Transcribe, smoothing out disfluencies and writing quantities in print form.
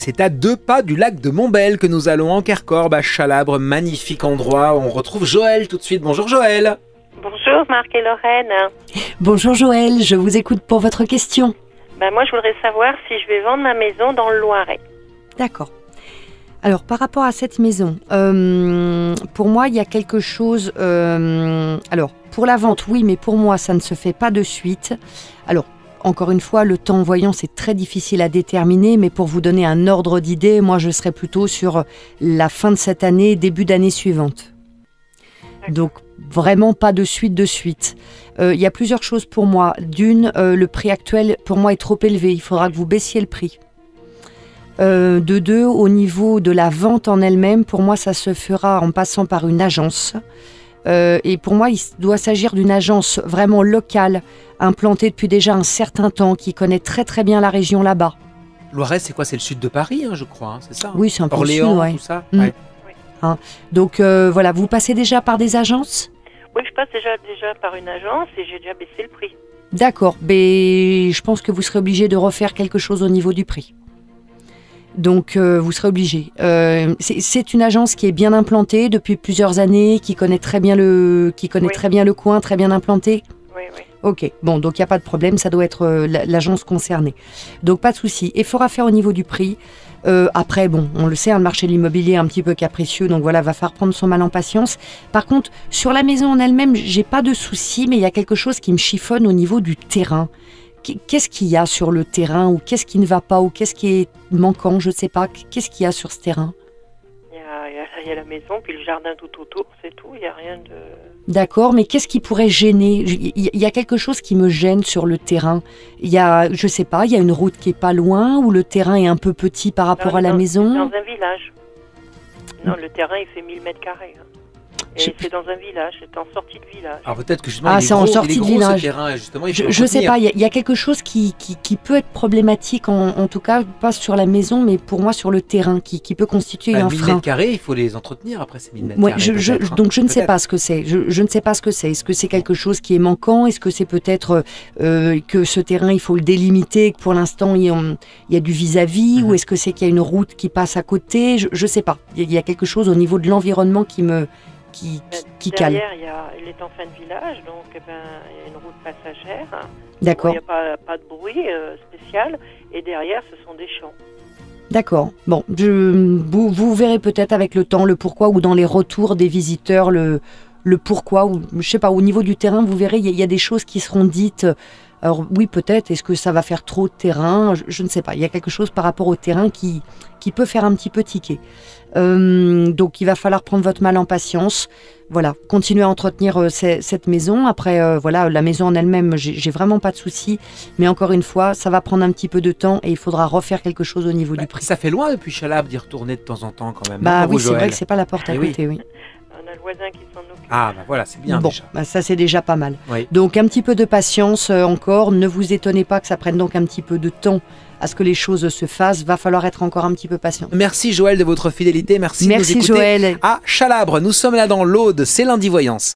C'est à 2 pas du lac de Montbel que nous allons en Quercorbe, à Chalabre, magnifique endroit. On retrouve Joël tout de suite. Bonjour Joël. Bonjour Marc et Lorraine. Bonjour Joël, je vous écoute pour votre question. Moi je voudrais savoir si je vais vendre ma maison dans le Loiret. D'accord. Alors par rapport à cette maison, pour moi il y a quelque chose... alors pour la vente oui, mais pour moi ça ne se fait pas de suite. Alors encore une fois, le temps voyant c'est très difficile à déterminer, mais pour vous donner un ordre d'idée, moi je serais plutôt sur la fin de cette année, début d'année suivante. Donc vraiment pas de suite. Il y a plusieurs choses pour moi. D'une, le prix actuel pour moi est trop élevé, il faudra que vous baissiez le prix. De deux, au niveau de la vente en elle-même, pour moi ça se fera en passant par une agence. Et pour moi il doit s'agir d'une agence vraiment locale, implantée depuis déjà un certain temps, qui connaît très très bien la région là-bas. Loiret, c'est quoi? C'est le sud de Paris, je crois, c'est ça? Oui, c'est un peu Orléans, le sud, ouais. tout ça. Mm. Ouais. Donc voilà, vous passez déjà par des agences? Oui, je passe déjà par une agence et j'ai déjà baissé le prix. D'accord, mais je pense que vous serez obligé de refaire quelque chose au niveau du prix. Donc vous serez obligé. C'est une agence qui est bien implantée depuis plusieurs années, qui connaît très bien le coin, très bien implantée. Oui. Ok, bon, donc il n'y a pas de problème, ça doit être l'agence concernée. Donc pas de souci. Effort à faire au niveau du prix. Après, bon, on le sait, le marché de l'immobilier est un petit peu capricieux, donc voilà, va falloir prendre son mal en patience. Par contre, sur la maison en elle-même, j'ai pas de souci, mais il y a quelque chose qui me chiffonne au niveau du terrain. Qu'est-ce qu'il y a sur le terrain, ou qu'est-ce qui ne va pas, ou qu'est-ce qui est manquant, je ne sais pas. Qu'est-ce qu'il y a sur ce terrain? Il y a la maison, puis le jardin tout autour, c'est tout, il n'y a rien de... D'accord, mais qu'est-ce qui pourrait gêner? Il y a quelque chose qui me gêne sur le terrain. Il y a, je sais pas, il y a une route qui est pas loin, ou le terrain est un peu petit par rapport à la maison? Dans un village. Non, le terrain, il fait 1000 mètres carrés. Et c'est dans un village, c'est en sortie de village. Alors peut-être que justement, c'est en sortie de village. Terrain, justement, je sais pas, il y a quelque chose qui peut être problématique, en tout cas, pas sur la maison, mais pour moi sur le terrain, qui peut constituer un 1000 frein. mètres carrés, il faut les entretenir après ces 1000 mètres Ouais, carrés. donc je ne sais pas ce que c'est. Je ne sais pas ce que c'est. Est-ce que c'est quelque chose qui est manquant? Est-ce que c'est peut-être que ce terrain, il faut le délimiter, que pour l'instant, il y a du vis-à-vis, ou est-ce que c'est qu'il y a une route qui passe à côté? Je ne sais pas. Il y a quelque chose au niveau de l'environnement qui cale. Derrière, il est en fin de village, donc il y a une route passagère. D'accord. Il n'y a pas de bruit spécial. Et derrière, ce sont des champs. D'accord. Bon, vous verrez peut-être avec le temps le pourquoi, ou dans les retours des visiteurs le pourquoi, ou je sais pas, au niveau du terrain, vous verrez, il y a des choses qui seront dites. Alors oui, peut-être, est-ce que ça va faire trop de terrain? Je ne sais pas. Il y a quelque chose par rapport au terrain qui peut faire un petit peu tiquer. Donc il va falloir prendre votre mal en patience. Voilà, continuer à entretenir cette maison. Après, voilà, la maison en elle-même, j'ai vraiment pas de soucis. Mais encore une fois, ça va prendre un petit peu de temps et il faudra refaire quelque chose au niveau du prix. Ça fait loin depuis Chalabre d'y retourner de temps en temps quand même. Oui, c'est vrai que c'est pas la porte à côté, oui. On a le voisin qui s'en occupe. Ah, voilà, c'est bien bon, déjà. Ça c'est déjà pas mal. Oui. Donc un petit peu de patience encore. Ne vous étonnez pas que ça prenne donc un petit peu de temps à ce que les choses se fassent. Va falloir être encore un petit peu patient. Merci Joël de votre fidélité. Merci de nous écouter Joël. à Chalabre. Nous sommes là dans l'Aude. C'est Lundi Voyance.